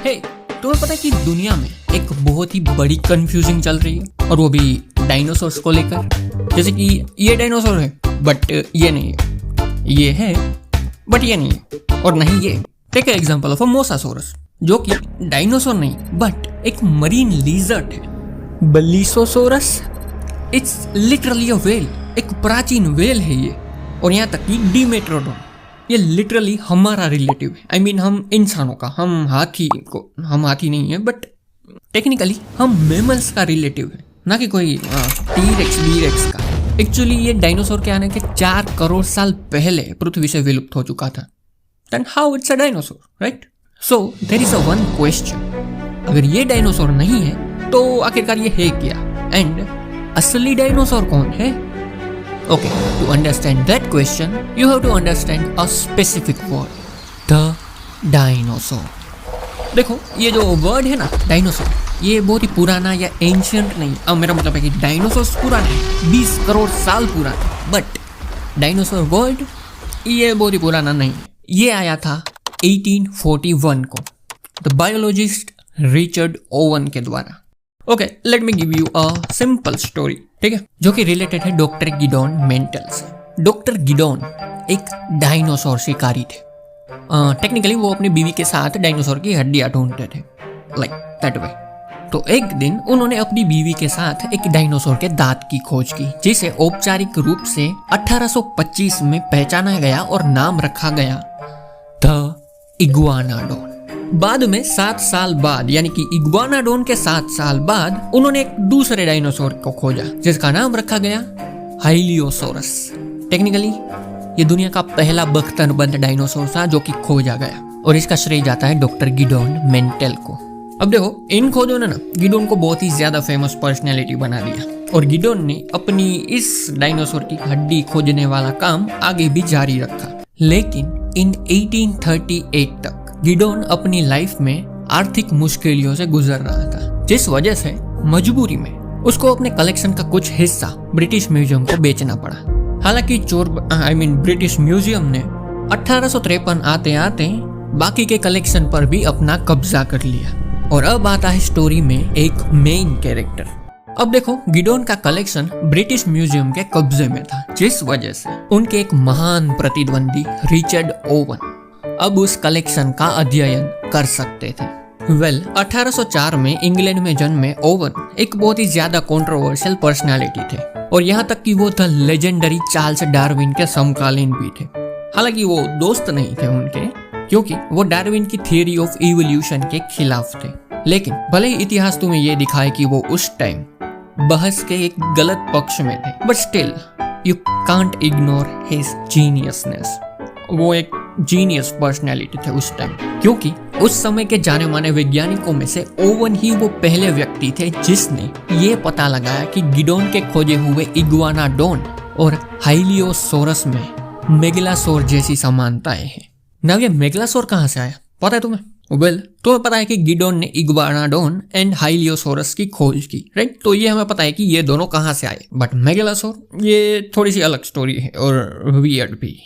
हे, तुम्हें पता है कि दुनिया में एक बहुत ही बड़ी कंफ्यूजिंग चल रही है और वो भी डायनासोर्स को लेकर। जैसे कि ये डायनासोर है बट ये नहीं है, ये है बट ये नहीं है, और नहीं ये। Take example of a mosasaurus, जो कि डायनासोर नहीं बट एक मरीन लिजर्ड है। Basilosaurus, it's literally a whale, एक प्राचीन व्हेल है ये। और यहाँ तक कि डिमेट्रोडोन, ये लिटरली हमारा रिलेटिव है। आई मीन हम इंसानों का, हम हाथी नहीं है बट टेक्निकली हम मैमल्स का रिलेटिव है, ना कि कोई टीरेक्स वीरेक्स का। एक्चुअली ये डायनासोर के आने के 4 करोड़ साल पहले पृथ्वी से विलुप्त हो चुका था। Then how it's a dinosaur, right? So there is a one question, अगर ये डायनासोर नहीं है तो आखिरकार ये है क्या? एंड असली डायनासोर कौन है? Okay, to understand that question, you have to understand a specific word, the dinosaur. देखो, ये जो वर्ड है ना डायनासोर, ये बहुत ही पुराना या एंशियंट नहीं। अब मेरा मतलब है कि डायनासोर पुराना है, 20 करोड़ साल पुराना, बट डायनासोर वर्ड ये बहुत ही पुराना नहीं। ये आया था 1841 को द बायोलॉजिस्ट रिचर्ड ओवन के द्वारा। Okay, let me give you a simple story, ठीक है, जो कि रिलेटेड है डॉक्टर गिडोन मेंटल से। डॉक्टर गिडोन एक डायनासोर शिकारी थे। टेक्निकली वो अपनी बीवी के साथ डायनासोर की हड्डियां ढूंढते थे, लाइक दैट वे। तो एक दिन उन्होंने अपनी बीवी के साथ एक डायनासोर के दांत की खोज की, जिसे औपचारिक रूप से 1825 में पहचाना गया और नाम रखा गया द इग्वानाडोन। बाद में 7 साल बाद, यानी कि इग्वानाडोन के 7 साल बाद, उन्होंने एक दूसरे डायनासोर को खोजा जिसका नाम रखा गया हाइलियोसोरस। टेक्निकली ये दुनिया का पहला बख्तरबंद डायनासोर था जो कि खोजा गया, और इसका श्रेय जाता है डॉक्टर गिडोन मेंटल को। अब देखो, इन खोजों ने ना गिडोन को बहुत ही ज्यादा फेमस पर्सनैलिटी बना दिया, और गिडोन ने अपनी इस डायनासोर की हड्डी खोजने वाला काम आगे भी जारी रखा। लेकिन इन 1838 तक गिडोन अपनी लाइफ में आर्थिक मुश्किलों से गुजर रहा था, जिस वजह से मजबूरी में उसको अपने कलेक्शन का कुछ हिस्सा ब्रिटिश म्यूजियम को बेचना पड़ा। हालांकि ब्रिटिश म्यूजियम ने 1853 आते आते बाकी के कलेक्शन पर भी अपना कब्जा कर लिया। और अब आता है स्टोरी में एक मेन कैरेक्टर। अब देखो, गिडोन का कलेक्शन ब्रिटिश म्यूजियम के कब्जे में था, जिस वजह से उनके एक महान प्रतिद्वंदी रिचर्ड ओवन अब उस कलेक्शन का अध्ययन कर सकते थे। 1804 में इंग्लैंड में जन्मे ओवन एक बहुत ही ज्यादा कंट्रोवर्शियल पर्सनालिटी थे, और यहाँ तक कि वो द लेजेंडरी चार्ल्स डार्विन के समकालीन भी थे। हालांकि वो दोस्त नहीं थे उनके, क्योंकि वो डार्विन की थियरी ऑफ इवोल्यूशन के खिलाफ थे। लेकिन भले ही इतिहास तुम्हें ये दिखाए कि वो उस टाइम बहस के एक गलत पक्ष में थे, but still you can't ignore his geniusness. वो एक जीनियस पर्सनैलिटी थे उस टाइम, क्योंकि उस समय के जाने माने वैज्ञानिकों में से ओवन ही वो पहले व्यक्ति थे जिसने ये पता लगाया कि गिडोन के खोजे हुए इग्वानाडोन और हाइलियोसोरस में मेगलासोर जैसी समानताएं हैं। ना ये मेगलासोर कहाँ से आया पता है तुम्हें? तुम्हें पता है कि गिडोन ने इग्वानाडोन एंड हाइलियोसोरस की खोज की, राइट? तो ये हमें पता है कि ये दोनों कहाँ से आए, बट मेगलासोर ये थोड़ी सी अलग स्टोरी है, और वियर्ड भी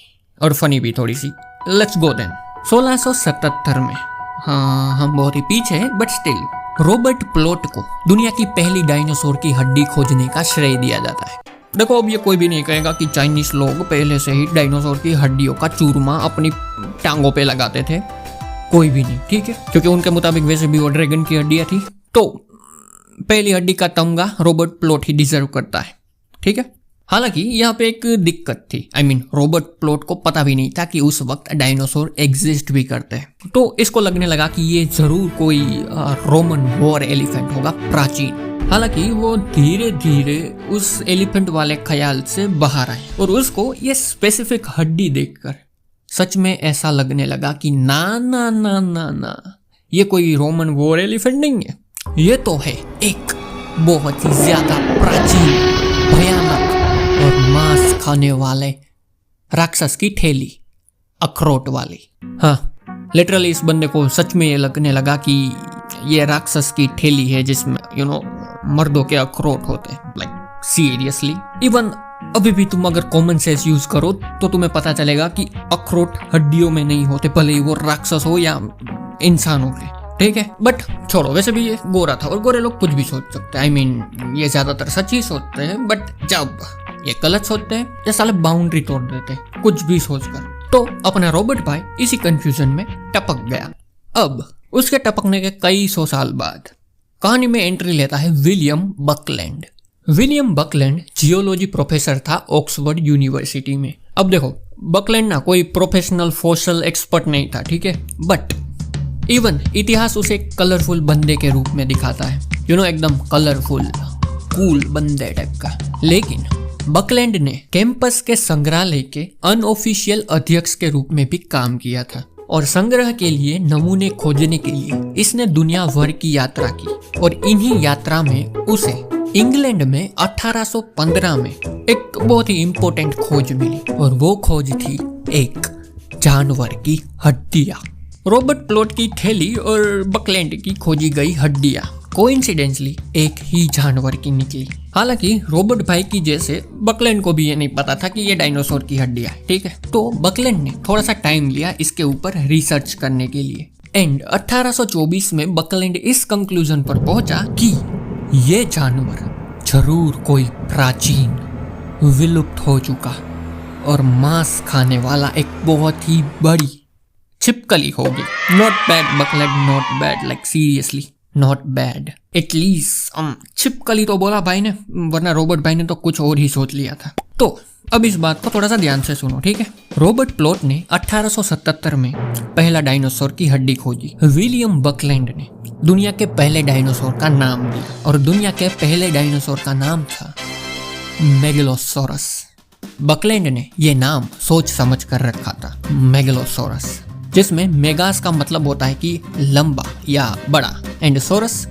और फनी भी थोड़ी सी। Let's go then. 1677 में, हाँ हम बहुत ही पीछे हैं बट स्टिल, रॉबर्ट प्लॉट को दुनिया की पहली डायनासोर की हड्डी खोजने का श्रेय दिया जाता है। देखो, अब ये कोई भी नहीं कहेगा कि चाइनीज लोग पहले से ही डायनासोर की हड्डियों का चूरमा अपनी टांगों पे लगाते थे, कोई भी नहीं, ठीक है? क्योंकि उनके मुताबिक वैसे भी वो ड्रैगन की हड्डियां थी, तो पहली हड्डी का तमगा रॉबर्ट प्लॉट ही डिजर्व करता है, ठीक है? हालांकि यहाँ पे एक दिक्कत थी। रॉबर्ट प्लॉट को पता भी नहीं था कि उस वक्त डायनासोर एग्जिस्ट भी करते हैं, तो इसको लगने लगा कि ये जरूर कोई रोमन वॉर एलिफेंट होगा, प्राचीन। हालांकि वो धीरे धीरे उस एलिफेंट वाले ख्याल से बाहर आए, और उसको ये स्पेसिफिक हड्डी देखकर सच में ऐसा लगने लगा कि ना ना ना ना ना, ये कोई रोमन वॉर एलिफेंट नहीं है, ये तो है एक बहुत ही ज्यादा प्राचीन, भयानक और मांस खाने वाले राक्षस की ठेली, अखरोट वाली। हाँ, लिटरली इस बंदे को सच में ये लगने लगा कि ये राक्षस की ठेली है जिसमें मर्दों के अखरोट होते हैं, लाइक सीरियसली। इवन अभी भी तुम अगर कॉमन सेंस यूज करो तो तुम्हें पता चलेगा कि अखरोट हड्डियों में नहीं होते, भले ही वो राक्षस हो या इंसान हो गए, ठीक है, बट छोड़ो, वैसे भी ये गोरा था और गोरे लोग कुछ भी सोच सकते हैं। I mean, ये ज्यादातर सच ही सोचते हैं, बट जब ये गलत सोचते हैं ये साले बाउंड्री तोड़ देते हैं कुछ भी सोचकर। तो अपना रॉबर्ट भाई इसी कंफ्यूजन में टपक गया। अब उसके टपकने के कई सौ साल बाद कहानी में एंट्री लेता है William Buckland. William Buckland geology professor था ऑक्सफोर्ड यूनिवर्सिटी में। अब देखो, बकलैंड ना कोई प्रोफेशनल फॉसिल एक्सपर्ट नहीं था, ठीक है, बट इवन इतिहास उसे कलरफुल बंदे के रूप में दिखाता है, एकदम कलरफुल कूल बंदे टाइप का। लेकिन बकलैंड ने कैंपस के संग्रहालय के अनऑफिशियल अध्यक्ष के रूप में भी काम किया था और संग्रह के लिए नमूने खोजने के लिए इसने दुनिया भर की यात्रा की। और इन्हीं यात्रा में उसे इंग्लैंड में 1815 में एक बहुत ही इम्पोर्टेंट खोज मिली और वो खोज थी एक जानवर की हड्डियां। रॉबर्ट प्लॉट की थैली और बकलैंड की खोजी गई हड्डियां कोइंसिडेंटली एक ही जानवर की निकली। हालांकि रॉबर्ट भाई की जैसे बकलैंड को भी ये नहीं पता था कि ये डायनासोर की हड्डियां है, ठीक है। तो बकलैंड ने थोड़ा सा टाइम लिया इसके ऊपर रिसर्च करने के लिए एंड 1824 में बकलैंड इस कंक्लूजन पर पहुंचा कि ये जानवर जरूर कोई प्राचीन, विलुप्त हो चुका और मांस खाने वाला एक बहुत ही बड़ी छिपकली होगी। Not bad Buckland, not bad, like seriously not bad. At least छिपकली तो बोला भाई ने, वरना रॉबर्ट भाई ने तो कुछ और ही सोच लिया था। तो अब इस बात को थोड़ा सा ध्यान से सुनो, ठीक है। रॉबर्ट प्लॉट ने 1877 में पहला डायनासोर की हड्डी खोजी। विलियम बकलैंड ने दुनिया के पहले डायनासोर का नाम दिया और दुनिया के पहले डायनासोर का नाम था मेगलोसोरस। बकलैंड ने यह नाम सोच समझ कर रखा था, मेगलोसोरस, जिसमें मेगास का मतलब होता है कि लंबा या बड़ा एंड सोरस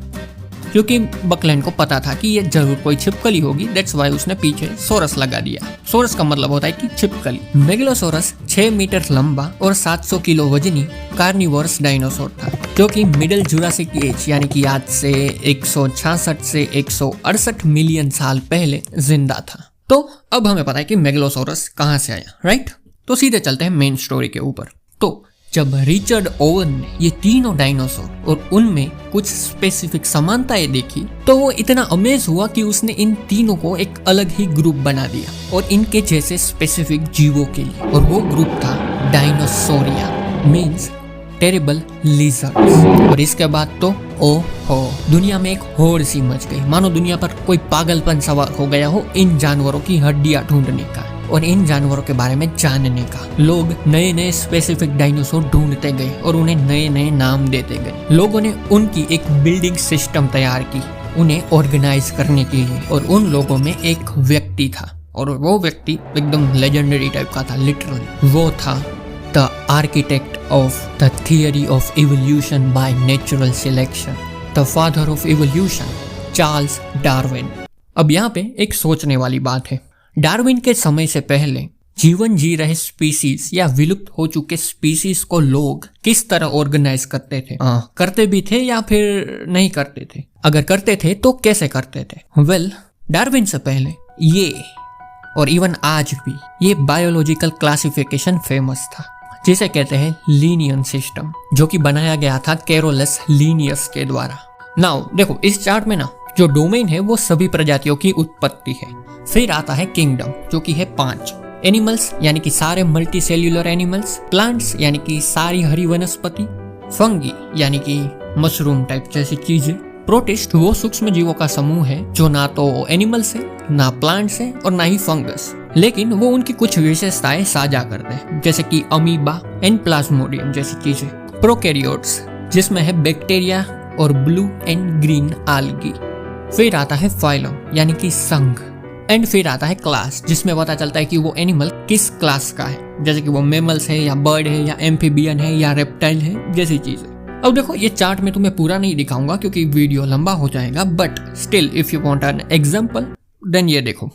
क्योंकि बकलैंड को पता था कि ये जरूर कोई छिपकली होगी, दैट्स वाई उसने पीछे सोरस लगा दिया। सोरस का मतलब होता है कि छिपकली। मेगलोसोरस 6 मीटर लंबा और 700 किलो वजनी कार्निवोरस डायनासोर था जो कि मिडिल जुरासिक एज यानी कि आज से 166 से 168 मिलियन साल पहले जिंदा था। तो अब हमें पता है कि मेगलोसोरस कहाँ से आया, राइट। तो सीधे चलते हैं मेन स्टोरी के ऊपर। तो जब रिचर्ड ओवन ने ये तीनों डायनासोर और उनमें कुछ स्पेसिफिक समानताएं देखी तो वो इतना अमेज हुआ कि उसने इन तीनों को एक अलग ही ग्रुप बना दिया और इनके जैसे स्पेसिफिक जीवों के लिए, और वो ग्रुप था डायनासोरिया, मींस टेरिबल लिजर्ड्स। और इसके बाद तो ओहो, दुनिया में एक होड़ सी मच गई, मानो दुनिया पर कोई पागलपन सवार हो गया हो इन जानवरों की हड्डियां ढूंढने का और इन जानवरों के बारे में जानने का। लोग नए नए स्पेसिफिक डायनासोर ढूंढते गए और उन्हें नए नए नाम देते गए। लोगों ने उनकी एक बिल्डिंग सिस्टम तैयार की उन्हें ऑर्गेनाइज करने के लिए, और उन लोगों में एक व्यक्ति था और वो व्यक्ति एकदम लेजेंडरी टाइप का था, लिटरली। वो था the architect of the theory of evolution by natural selection, the father of evolution, Charles Darwin. अब यहाँ पे एक सोचने वाली बात है, डार्विन के समय से पहले जीवन जी रहे स्पीसीज या विलुप्त हो चुके स्पीसीज को लोग किस तरह ऑर्गेनाइज करते थे? करते भी थे या फिर नहीं करते थे? अगर करते थे तो कैसे करते थे? वेल, डार्विन से पहले ये और इवन आज भी ये बायोलॉजिकल क्लासिफिकेशन फेमस था जिसे कहते हैं लीनियन सिस्टम, जो कि बनाया गया था कैरोलस लीनियस के द्वारा। नाउ देखो, इस चार्ट में ना जो डोमेन है वो सभी प्रजातियों की उत्पत्ति है। फिर आता है किंगडम जो कि है 5, एनिमल्स यानी कि सारे मल्टी सेल्यूलर एनिमल्स, प्लांट्स यानी कि सारी हरी वनस्पति, फंगी यानी कि मशरूम टाइप जैसी चीजें, प्रोटिस्ट वो सूक्ष्म जीवों का समूह है जो ना तो एनिमल्स है, ना प्लांट्स है और ना ही फंगस, लेकिन वो उनकी कुछ विशेषताएं साझा करते हैं जैसे कि अमीबा एंड प्लाज्मोडियम जैसी चीजें। प्रोकैरियोट्स जिसमें है बैक्टीरिया और ब्लू एंड ग्रीन आल्गी। फिर आता है फाइलम यानी कि संघ, एंड फिर आता है क्लास जिसमें पता चलता है कि वो एनिमल किस क्लास का है, जैसे कि वो मैमल्स है या बर्ड है या एम्फीबियन है या रेप्टाइल है जैसी चीजें। अब देखो, ये चार्ट में तुम्हें पूरा नहीं दिखाऊंगा क्योंकि वीडियो लंबा हो जाएगा, but still if you want an example then ये देखो,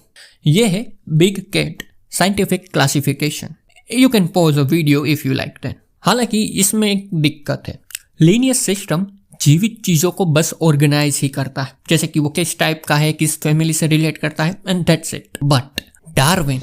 ये है big cat scientific classification. You can pause a video if you like then. हालांकि इसमें एक दिक्कत है, लीनियस सिस्टम जीवित चीजों को बस ऑर्गेनाइज ही करता है, जैसे कि वो किस टाइप का है, किस फैमिली से रिलेट करता है, and that's it. But Darwin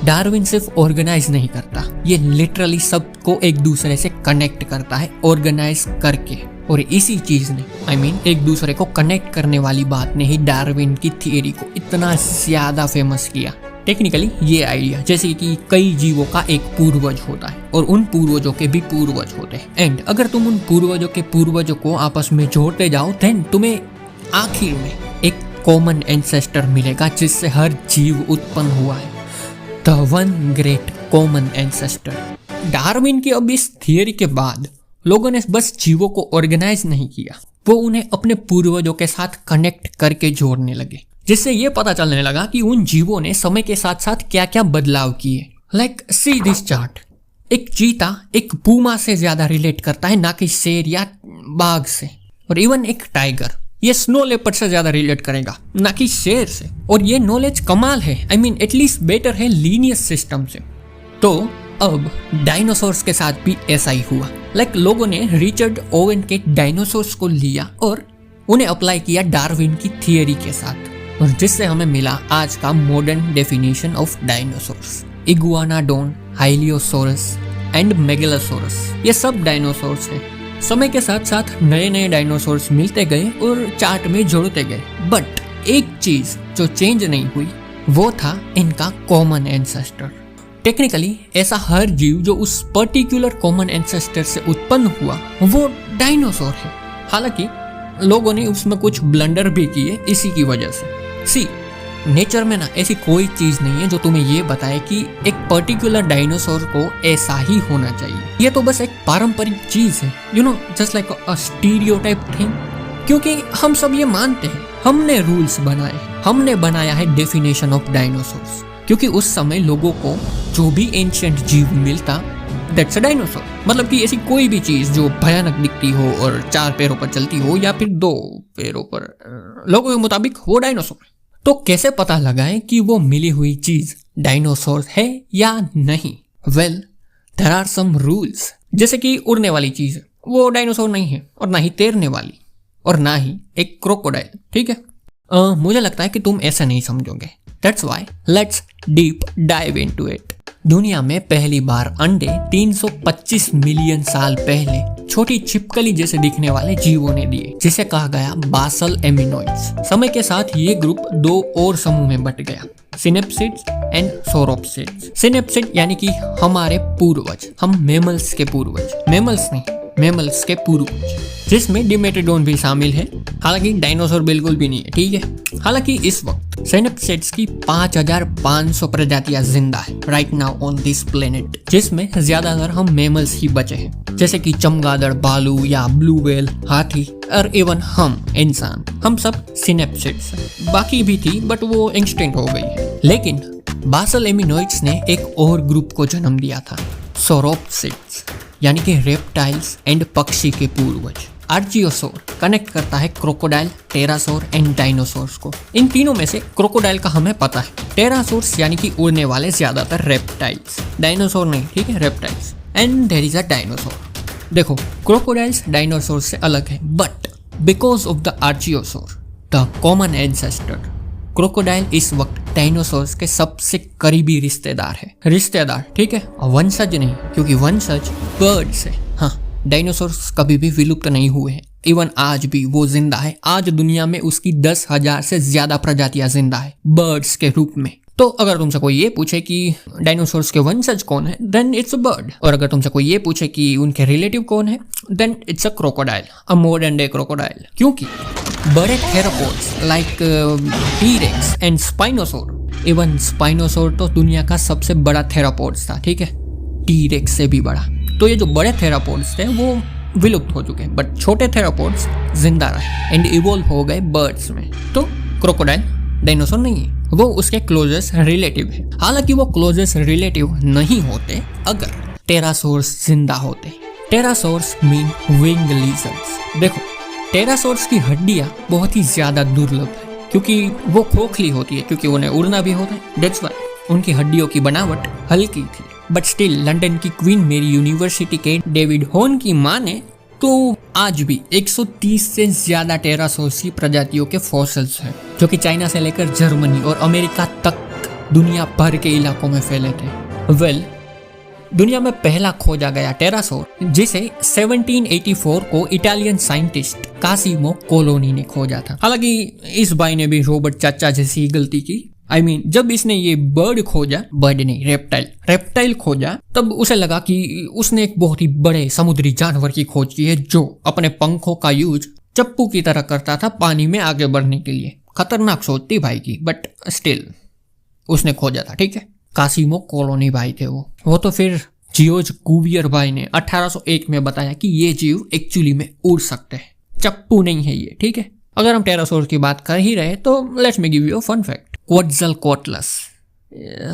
Darwin सिर्फ ऑर्गेनाइज नहीं करता, ये लिटरली सबको एक दूसरे से कनेक्ट करता है ऑर्गेनाइज करके। और इसी चीज ने एक दूसरे को कनेक्ट करने वाली बात ने ही डार्विन की थियरी को इतना ज्यादा फेमस किया। टेक्निकली ये आइडिया जैसे कि कई जीवों का एक पूर्वज होता है और उन पूर्वजों के भी पूर्वज होते हैं, एंड अगर तुम उन पूर्वजों के पूर्वजों को आपस में जोड़ते जाओ देन तुम्हें आखिर में एक कॉमन एंसेस्टर मिलेगा जिससे हर जीव उत्पन्न हुआ है, the one great common ancestor. Darwin की अब इस थियरी के बाद लोगों ने बस जीवों को ऑर्गेनाइज नहीं किया, वो उन्हें अपने पूर्वजों के साथ कनेक्ट करके जोड़ने लगे, जिससे ये पता चलने लगा कि उन जीवों ने समय के साथ साथ क्या क्या बदलाव किए। लाइक सी दिस चार्ट, एक चीता एक पूमा से ज्यादा रिलेट करता है, ना कि शेर या बाघ से। और इवन एक टाइगर ये स्नो लेपर्ड से ज्यादा रिलेट करेगा, ना कि शेर से। और ये नॉलेज कमाल है, एटलीस्ट बेटर है लीनियस सिस्टम से। तो अब डायनासोर्स के साथ भी ऐसा ही हुआ। लोगों ने रिचर्ड ओवेन के डायनासोर्स को लिया और उन्हें अप्लाई किया डार्विन की थियरी के साथ, और जिससे हमें मिला आज का modern definition of dinosaurs. Iguanodon, Hylaeosaurus and Megalosaurus, ये सब डायनासोर्स हैं। समय के साथ साथ नए नए डायनासोर्स मिलते गए और चार्ट में जोड़ते गए, बट एक चीज जो चेंज नहीं हुई वो था इनका कॉमन एंसेस्टर। टेक्निकली ऐसा हर जीव जो उस पर्टिकुलर कॉमन एंसेस्टर से उत्पन्न हुआ वो डायनासोर है। हालांकि लोगों ने उसमें कुछ ब्लंडर भी किए इसी की वजह से। सी नेचर में ना ऐसी कोई चीज नहीं है जो तुम्हें ये बताए कि एक पर्टिकुलर डायनासोर को ऐसा ही होना चाहिए। ये तो बस एक पारंपरिक चीज है, just like a stereotype thing. क्योंकि हम सब ये मानते हैं, हमने रूल्स बनाए, हमने बनाया है डेफिनेशन ऑफ डायनासोर्स। क्योंकि उस समय लोगों को जो भी एंशिएंट जीव मिलता दैट्स अ डायनासोर। मतलब कि ऐसी कोई भी चीज जो भयानक दिखती हो और 4 पैरों पर चलती हो या फिर 2 पैरों पर, लोगों के मुताबिक वो डायनासोर। तो कैसे पता लगाएं कि वो मिली हुई चीज डायनासोर है या नहीं? Well there are some rules. जैसे कि उड़ने वाली चीज वो डायनासोर नहीं है, और ना ही तैरने वाली, और ना ही एक क्रोकोडाइल। ठीक है, मुझे लगता है कि तुम ऐसा नहीं समझोगे। That's why let's deep dive into it. दुनिया में पहली बार अंडे 325 मिलियन साल पहले छोटी छिपकली जैसे दिखने वाले जीवों ने दिए, जिसे कहा गया बासल एमिनोइड्स। समय के साथ ये ग्रुप 2 और समूह में बट गया, सिनेप्सिड्स एंड सोरोप्सिड्स। सिनेप्सिड यानी कि हमारे पूर्वज, हम मैमल्स के पूर्वज, मैमल्स नहीं, मैमल्स के पूर्वज, जिसमें डिमेट्रोडोन भी शामिल है। हालांकि डायनासोर बिल्कुल भी नहीं है। ठीक है, हालांकि इस वक्त सिनेप्सिड्स की 5500 प्रजातियां जिंदा है right now on this planet, जिसमें ज्यादातर हम मैमल्स ही बचे हैं, जैसे कि चमगादड़, भालू या ब्लू व्हेल, हाथी, और इवन हम इंसान, हम सब सिनेप्सिड्स हैं। बाकी भी थी बट वो एक्सटिंक्ट हो गई है। लेकिन बासल एमिनोइड्स ने एक और ग्रुप को जन्म दिया था, सोरोप्सिड्स, यानी कि रेप्टाइल्स एंड पक्षी के पूर्वज। आर्चियोसोर कनेक्ट करता है क्रोकोडाइल, टेरासोर एंड डायनासोर्स को। इन तीनों में से क्रोकोडाइल का हमें पता है, टेरासोर्स यानी कि उड़ने वाले ज्यादातर रेप्टाइल्स, डायनासोर नहीं। ठीक है, reptiles, and there is a dinosaur. देखो क्रोकोडाइल्स डायनासोर से अलग है, but because of the archosaur, the common ancestor, crocodile इस वक्त डायनासोर्स के सबसे करीबी रिश्तेदार है। रिश्तेदार, ठीक है, वंशज नहीं, क्योंकि वंशज बर्ड्स है। हाँ, डायनासोर्स कभी भी विलुप्त नहीं हुए हैं, इवन आज भी वो जिंदा है। आज दुनिया में उसकी 10,000 से ज्यादा प्रजातियां जिंदा है बर्ड्स के रूप में। तो अगर तुमसे कोई ये पूछे कि डायनासोर्स के वंशज कौन है, देन इट्स अ बर्ड। और अगर तुमसे कोई ये पूछे कि उनके रिलेटिव कौन है, then it's a crocodile, a modern day crocodile. क्योंकि बड़े theropods like T-rex and spinosaur, even spinosaur तो दुनिया का सबसे बड़ा थेरोपोड्स था, ठीक है, टी-रेक्स से भी बड़ा। तो ये जो बड़े थेरोपोड्स थे वो विलुप्त हो चुके हैं, बट छोटे थेरोपोड्स जिंदा रहे एंड इवॉल्व हो गए बर्ड्स में। तो क्रोकोडाइल डायनासोर नहीं है, वो उसके क्लोजेस्ट रिलेटिव है। हालांकि वो क्लोजेस्ट रिलेटिव नहीं होते अगर टेरासोर्स जिंदा होते। टेरासोर्स मीन विंग लिजर्ड्स। देखो टेरासोर्स की हड्डियां बहुत ही ज्यादा दुर्लभ है, क्योंकि वो खोखली होती है, क्योंकि उन्हें उड़ना भी होता है। दैट्स व्हाई उनकी हड्डियों की बनावट हल्की थी। बट स्टिल लंदन की क्वीन मेरी यूनिवर्सिटी के डेविड हॉर्न की माने तो आज भी 130 से ज्यादा टेरासोर्स की प्रजातियों के फॉसिल्स हैं, जो कि चाइना से लेकर जर्मनी और अमेरिका तक दुनिया भर के इलाकों में फैले थे। वेल, दुनिया में पहला खोजा गया टेरासोर जिसे 1784 को इटालियन साइंटिस्ट कासिमो कोलोनी ने खोजा था। हालांकि इस भाई ने भी रॉबर्ट चाचा जैसी गलती की। जब इसने ये बर्ड खोजा, बर्ड नहीं रेप्टाइल खोजा, तब उसे लगा कि उसने एक बहुत ही बड़े समुद्री जानवर की खोज की है जो अपने पंखों का यूज चप्पू की तरह करता था पानी में आगे बढ़ने के लिए। खतरनाक सोच थी भाई की, बट स्टिल उसने खोजा था, ठीक है। कासिमो कोलोनी भाई थे वो तो फिर जियोज कुवियर भाई ने 1801 में बताया कि ये जीव एक्चुअली में उड़ सकते हैं, चप्पू नहीं है ये, ठीक है। अगर हम टेरासोर की बात कर ही रहे तो let's me give you a fun fact. Quetzalcoatlus,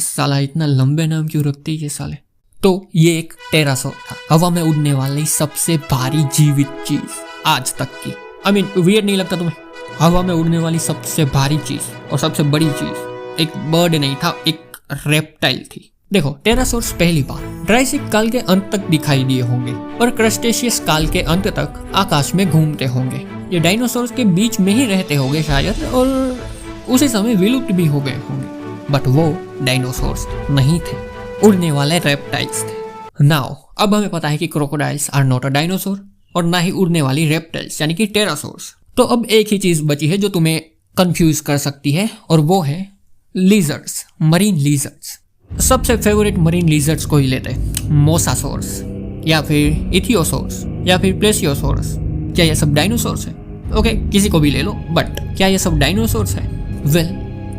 साला इतना लंबे नाम क्यों रखते हैं ये साले। तो ये एक टेरासोर था, हवा में उड़ने वाली सबसे भारी जीवित चीज आज तक की। वियर्ड नहीं लगता तुम्हें? हवा में उड़ने वाली सबसे भारी चीज और सबसे बड़ी चीज एक बर्ड नहीं था, एक रेप्टाइल थी। देखो, टेरासोर्स पहली बार ट्राइसिक काल के अंत तक दिखाई दिए होंगे और क्रस्टेशियस काल के अंत तक आकाश में घूमते होंगे। ये डायनासोर्स के बीच में ही रहते होंगे शायद, और उसी समय विलुप्त भी हो गए होंगे। बट वो डायनासोर्स नहीं थे, उड़ने वाले रेप्टाइल्स थे। नाउ अब हमें पता है कि crocodiles are not a dinosaur और ना ही उड़ने वाली रेप्टाइल्स यानी कि टेरासोर्स। तो अब एक ही चीज बची है जो तुम्हें कंफ्यूज कर सकती है, और वो है लिजर्ड्स, मरीन लिजर्ड्स। सबसे फेवरेट मरीन लिजर्ड्स को ही लेते हैं, मोसासोर्स या फिर इथियोसोर्स या फिर प्लेसियोसोर्स। क्या ये सब डायनासोर्स है? ओके, किसी को भी ले लो, बट क्या ये सब डायनासोर्स है? वेल,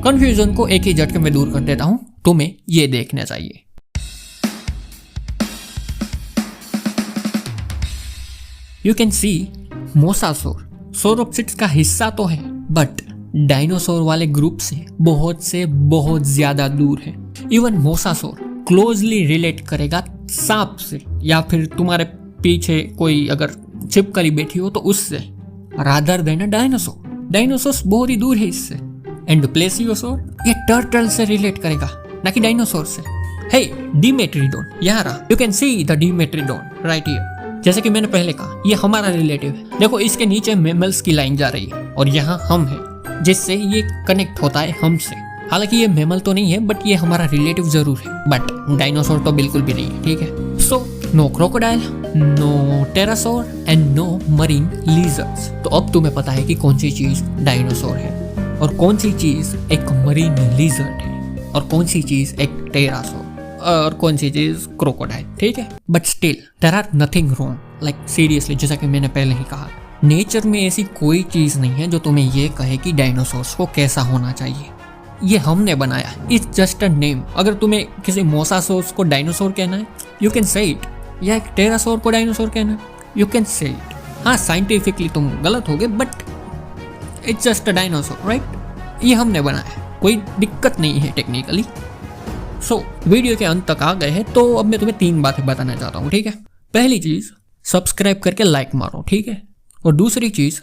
कंफ्यूजन को एक ही झटके में दूर कर देता हूं, तुम्हें ये देखना चाहिए। यू कैन सी मोसासोर सोरोप्सिड्स का हिस्सा तो है, बट डायनासोर वाले ग्रुप से बहुत ज्यादा दूर है। इवन मोसासोर क्लोजली रिलेट करेगा सांप से, या फिर तुम्हारे पीछे कोई अगर छिपकली बैठी हो तो उससे, रादर देन डायनासोर। डायनासोर बहुत ही दूर है इससे। एंड प्लेसियोसोर ये टर्टल से रिलेट करेगा, ना कि डायनासोर से। हे, डिमेट्रिडोन, यहाँ रहा। You can see the Dimetrodon right here. जैसे कि मैंने पहले कहा, ये हमारा रिलेटिव है। देखो, इसके नीचे मेमल्स की लाइन जा रही है और यहाँ हम हैं, जिससे ये कनेक्ट होता है हमसे। हालांकि ये मेमल तो नहीं है, बट ये हमारा रिलेटिव जरूर है, बट डायनासोर तो बिल्कुल भी नहीं है, ठीक है। So no crocodile, no pterosaur and no marine lizards. तो अब तुम्हें पता है कि कौन सी चीज डायनासोर है और कौन सी चीज एक मरीन लिजर्ड है और कौन सी चीज एक टेरासोर और कौन सी चीज क्रोकोडाइल, ठीक है। But still there are nothing wrong, like seriously, जैसा कि मैंने पहले ही कहा, नेचर में ऐसी कोई चीज नहीं है जो तुम्हें ये कहे कि डायनासोर्स को कैसा होना चाहिए। ये हमने बनाया, इट्स जस्ट अ नेम। अगर तुम्हें किसी मोसासोर्स को डायनासोर कहना है, यू कैन से इट, या एक टेरासोर को डायनासोर कहना है, यू कैन से इट। हाँ, साइंटिफिकली तुम गलत होगे, but it's just a dinosaur, right. ये हमने बनाया, कोई दिक्कत नहीं है टेक्निकली। सो वीडियो के अंत तक आ गए हैं, तो अब मैं तुम्हें 3 बातें बताना चाहता हूँ, ठीक है। पहली चीज, सब्सक्राइब करके लाइक मारो, ठीक है। और दूसरी चीज,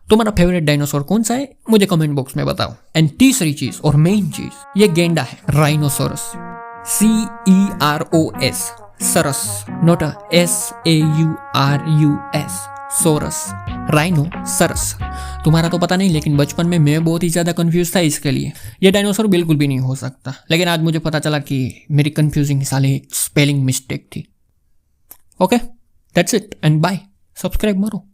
तुम्हारा फेवरेट डायनासोर कौन सा है मुझे कमेंट बॉक्स में बताओ। एंड तीसरी चीज और मेन चीज, ये गेंडा है, rhinoceros, CEROS, ceros, not SAURUS, saurus, rhinoceros. तुम्हारा तो पता नहीं, लेकिन बचपन में मैं बहुत ही ज्यादा कंफ्यूज था इसके लिए। ये डायनासोर बिल्कुल भी नहीं हो सकता, लेकिन आज मुझे पता चला कि मेरी कंफ्यूजिंग साले स्पेलिंग मिस्टेक थी। Okay, that's it and bye. Subscribe मारो।